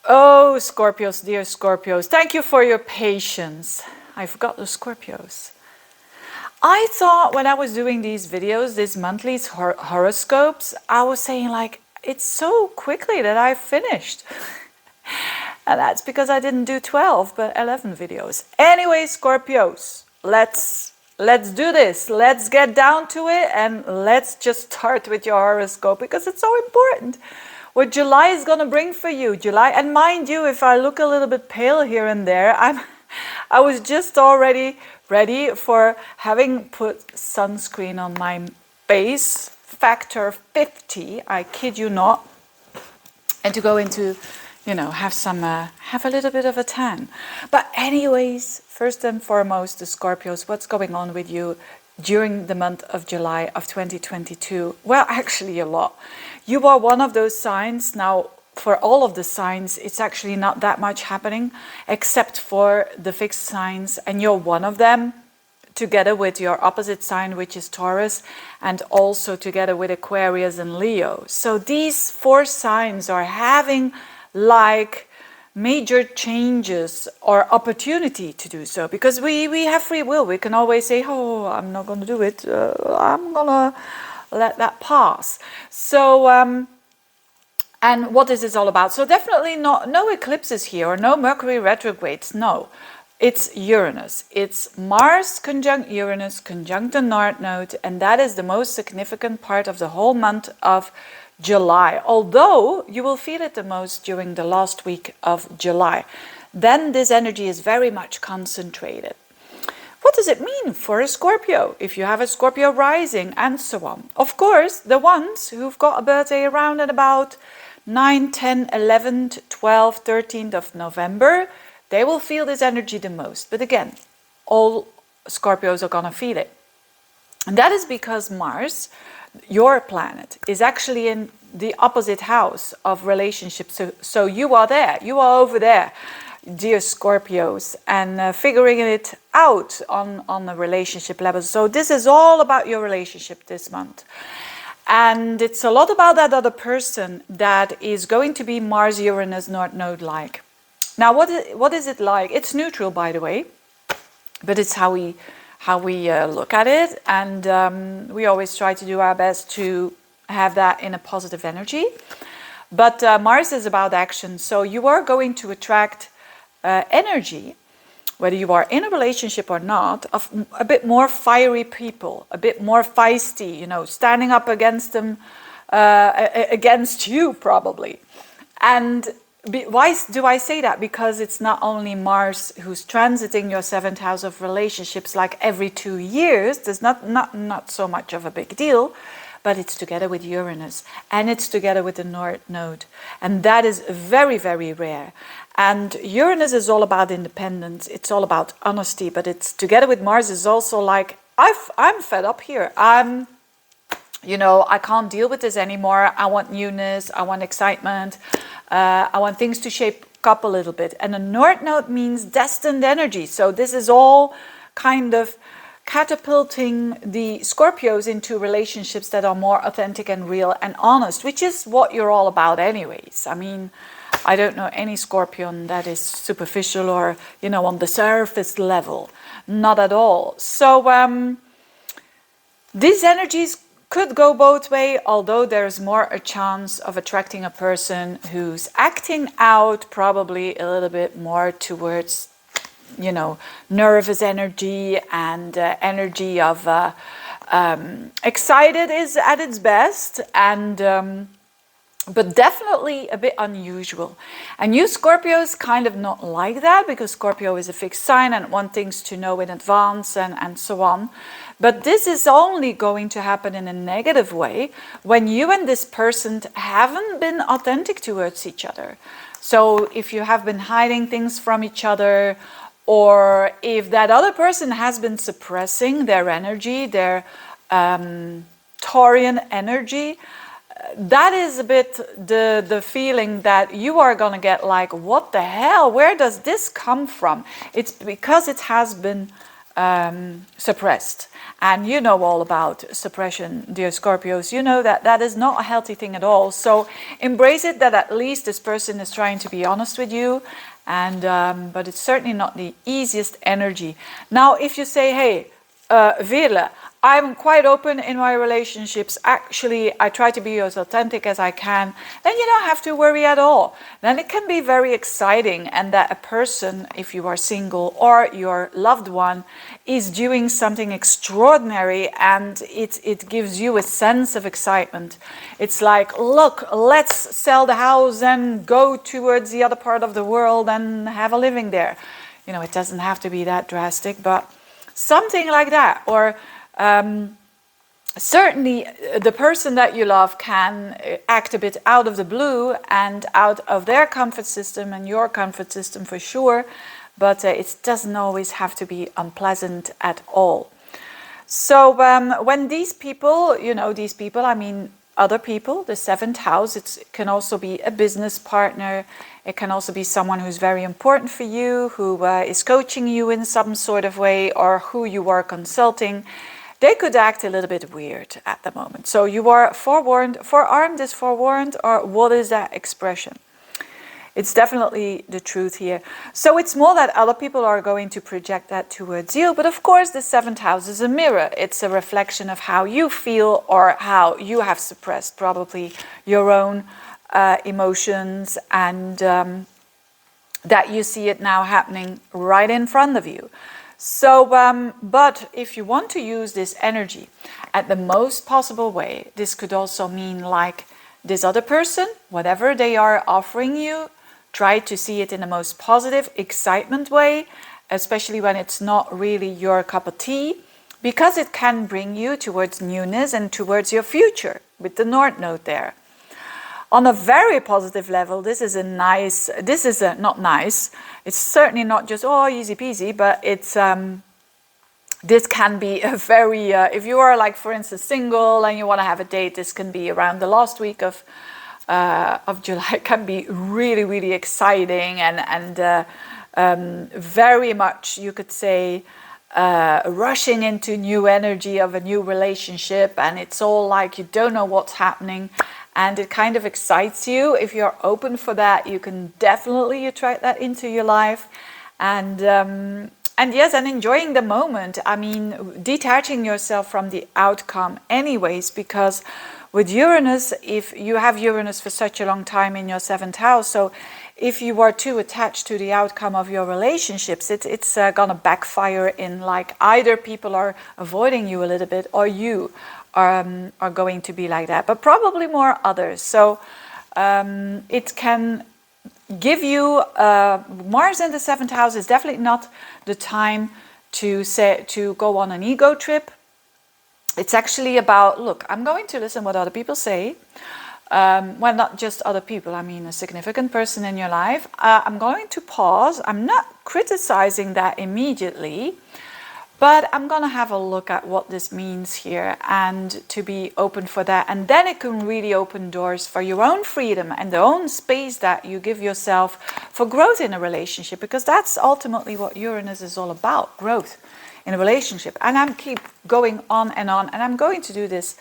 Oh, Scorpios, dear Scorpios, thank you for your patience. I forgot the Scorpios. I thought when I was doing these videos, these monthly horoscopes, I was saying like, it's so quickly that I finished. And that's because I didn't do 12, but 11 videos. Anyway, Scorpios, let's do this. Let's get down to it and let's just start with your horoscope because it's so important. What July is going to bring for you, July. And mind you, if I look a little bit pale here and there, I was just already ready for having put sunscreen on my face, factor 50, I kid you not, and to go into, have a little bit of a tan. But anyways, first and foremost, the Scorpios, what's going on with you during the month of July of 2022? Well, actually a lot. You are one of those signs. Now, for all of the signs, it's actually not that much happening, except for the fixed signs, and you're one of them, together with your opposite sign, which is Taurus, and also together with Aquarius and Leo. So these 4 signs are having like major changes or opportunity to do so, because we have free will. We can always say, oh, I'm not going to do it. I'm going to let that pass. So, and what is this all about? So definitely no eclipses here, or no Mercury retrogrades, no. It's Uranus. It's Mars conjunct Uranus, conjunct the North Node, and that is the most significant part of the whole month of July. Although you will feel it the most during the last week of July. Then this energy is very much concentrated. What does it mean for a Scorpio, if you have a Scorpio rising, and so on? Of course, the ones who've got a birthday around at about 9, 10, 11, 12, 13th of November, they will feel this energy the most. But again, all Scorpios are going to feel it. And that is because Mars, your planet, is actually in the opposite house of relationships. So you are there, you are over there, dear Scorpios, and figuring it out on the relationship level. So this is all about your relationship this month. And it's a lot about that other person that is going to be Mars, Uranus, North Node like. Now, what is it like? It's neutral, by the way, but it's how we look at it, and we always try to do our best to have that in a positive energy. But Mars is about action, so you are going to attract energy, whether you are in a relationship or not, of a bit more fiery people, a bit more feisty, standing up against them, against you probably. And why do I say that? Because it's not only Mars who's transiting your 7th house of relationships like every 2 years. There's not so much of a big deal, but it's together with Uranus and it's together with the North Node. And that is very, very rare. And Uranus is all about independence. It's all about honesty, but it's together with Mars is also like, I'm fed up here. I can't deal with this anymore. I want newness. I want excitement. I want things to shape up a little bit. And the North Node means destined energy. So this is all kind of catapulting the Scorpios into relationships that are more authentic and real and honest, which is what you're all about anyways. I mean, I don't know any Scorpion that is superficial or, on the surface level. Not at all. So these energies could go both ways, although there's more a chance of attracting a person who's acting out probably a little bit more towards, nervous energy and energy of excited is at its best, and but definitely a bit unusual. And you Scorpios kind of not like that, because Scorpio is a fixed sign and want things to know in advance and so on. But this is only going to happen in a negative way when you and this person haven't been authentic towards each other. So if you have been hiding things from each other, or if that other person has been suppressing their energy, their Taurian energy, that is a bit the feeling that you are going to get like, what the hell? Where does this come from? It's because it has been suppressed. And you know all about suppression, dear Scorpios. You know that that is not a healthy thing at all. So embrace it, that at least this person is trying to be honest with you. And but it's certainly not the easiest energy. Now, if you say, hey, Veerle, I'm quite open in my relationships. Actually, I try to be as authentic as I can. Then you don't have to worry at all. Then it can be very exciting, and that a person, if you are single or your loved one, is doing something extraordinary, and it gives you a sense of excitement. It's like, look, let's sell the house and go towards the other part of the world and have a living there. You know, it doesn't have to be that drastic, but something like that. Or certainly the person that you love can act a bit out of the blue and out of their comfort system and your comfort system for sure, but it doesn't always have to be unpleasant at all. So when these people, you know, these people, I mean other people, the seventh house, it can also be a business partner. It can also be someone who's very important for you, who is coaching you in some sort of way, or who you are consulting. They could act a little bit weird at the moment. So you are forewarned. Forearmed is forewarned, or what is that expression? It's definitely the truth here. So it's more that other people are going to project that towards you. But of course, the seventh house is a mirror. It's a reflection of how you feel, or how you have suppressed probably your own emotions, and that you see it now happening right in front of you. So, but if you want to use this energy at the most possible way, this could also mean like this other person, whatever they are offering you, try to see it in the most positive, excitement way, especially when it's not really your cup of tea, because it can bring you towards newness and towards your future with the North Node there. On a very positive level, this is not nice. It's certainly not just, oh, easy peasy, but it's, this can be a very, if you are like, for instance, single and you want to have a date, this can be around the last week of July. It can be really, really exciting and very much, you could say, rushing into new energy of a new relationship, and it's all like you don't know what's happening. And it kind of excites you. If you're open for that, you can definitely attract that into your life. And yes, and enjoying the moment. I mean, detaching yourself from the outcome anyways, because with Uranus, if you have Uranus for such a long time in your seventh house, so if you are too attached to the outcome of your relationships, it's gonna backfire in like either people are avoiding you a little bit, or you are going to be like that, but probably more others. So it can give you Mars in the seventh house is definitely not the time to go on an ego trip. It's actually about, look, I'm going to listen what other people say. Well, not just other people, I mean a significant person in your life. I'm going to pause. I'm not criticizing that immediately, but I'm going to have a look at what this means here and to be open for that. And then it can really open doors for your own freedom and the own space that you give yourself for growth in a relationship, because that's ultimately what Uranus is all about, growth in a relationship. And I'm keep going on, and I'm going to do this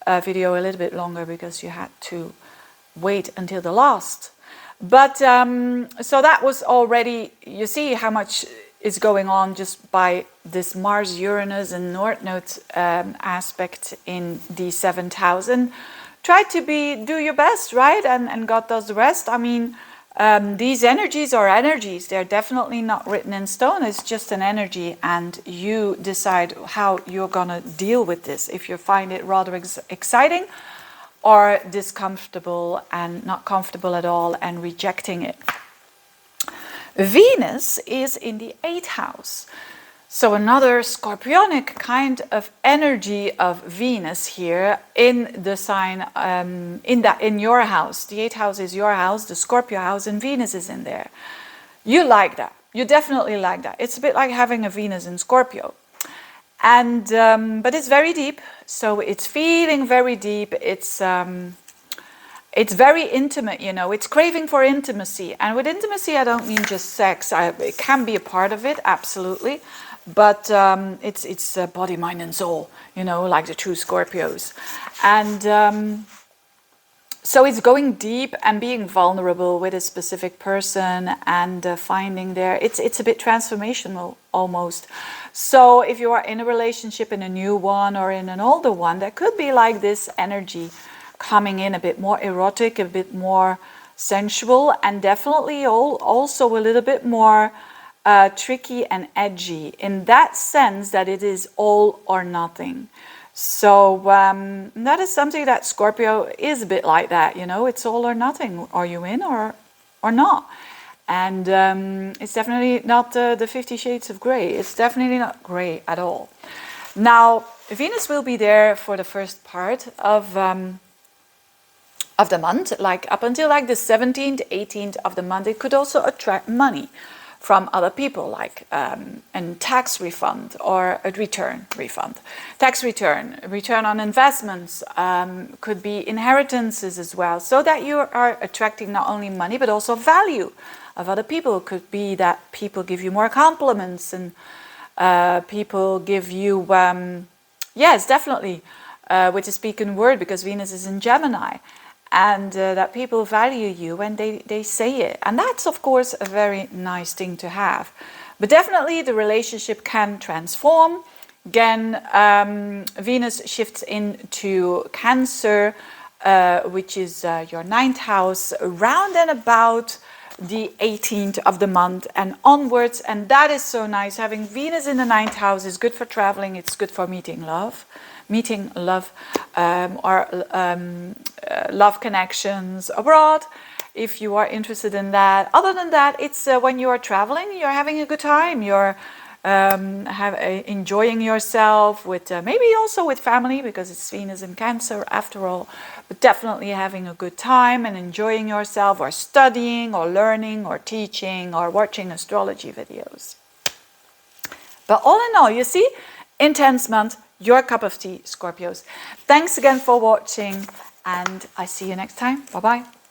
video a little bit longer because you had to wait until the last. But so that was already, you see how much is going on just by this Mars, Uranus and North Node aspect in the seventh house. And try to do your best, right? And God does the rest. I mean, these energies are energies. They're definitely not written in stone. It's just an energy, and you decide how you're gonna deal with this. If you find it rather exciting, or discomfortable and not comfortable at all and rejecting it. Venus is in the 8th house. So another scorpionic kind of energy of Venus here in the sign, in your house. The 8th house is your house, the Scorpio house, and Venus is in there. You like that. You definitely like that. It's a bit like having a Venus in Scorpio. And but it's very deep, so it's feeling very deep. It's very intimate, you know. It's craving for intimacy, and with intimacy, I don't mean just sex. It can be a part of it, absolutely, but it's body, mind, and soul, you know, like the true Scorpios. And so it's going deep and being vulnerable with a specific person and finding there, it's a bit transformational almost. So if you are in a relationship, in a new one or in an older one, there could be like this energy coming in, a bit more erotic, a bit more sensual, and definitely also a little bit more tricky and edgy, in that sense that it is all or nothing. So that is something that Scorpio is a bit like that, you know, it's all or nothing. Are you in or not? And it's definitely not the 50 Shades of Grey. It's definitely not grey at all. Now, Venus will be there for the first part of the month, like up until like the 17th, 18th of the month. It could also attract money from other people, like a tax refund or a return refund. Tax return on investments, could be inheritances as well, so that you are attracting not only money but also value of other people. It could be that people give you more compliments and people give you, yes, definitely, with the spoken word, because Venus is in Gemini. And that people value you when they say it. And that's, of course, a very nice thing to have. But definitely the relationship can transform. Again, Venus shifts into Cancer, which is your 9th house, around and about the 18th of the month and onwards. And that is so nice. Having Venus in the 9th house is good for traveling. It's good for meeting love, or love connections abroad, if you are interested in that. Other than that, it's when you are traveling, you're having a good time, you're enjoying yourself with maybe also with family, because it's Venus in Cancer after all, but definitely having a good time and enjoying yourself, or studying or learning or teaching or watching astrology videos. But all in all, you see, intense month, your cup of tea, Scorpios. Thanks again for watching, and I see you next time. Bye-bye.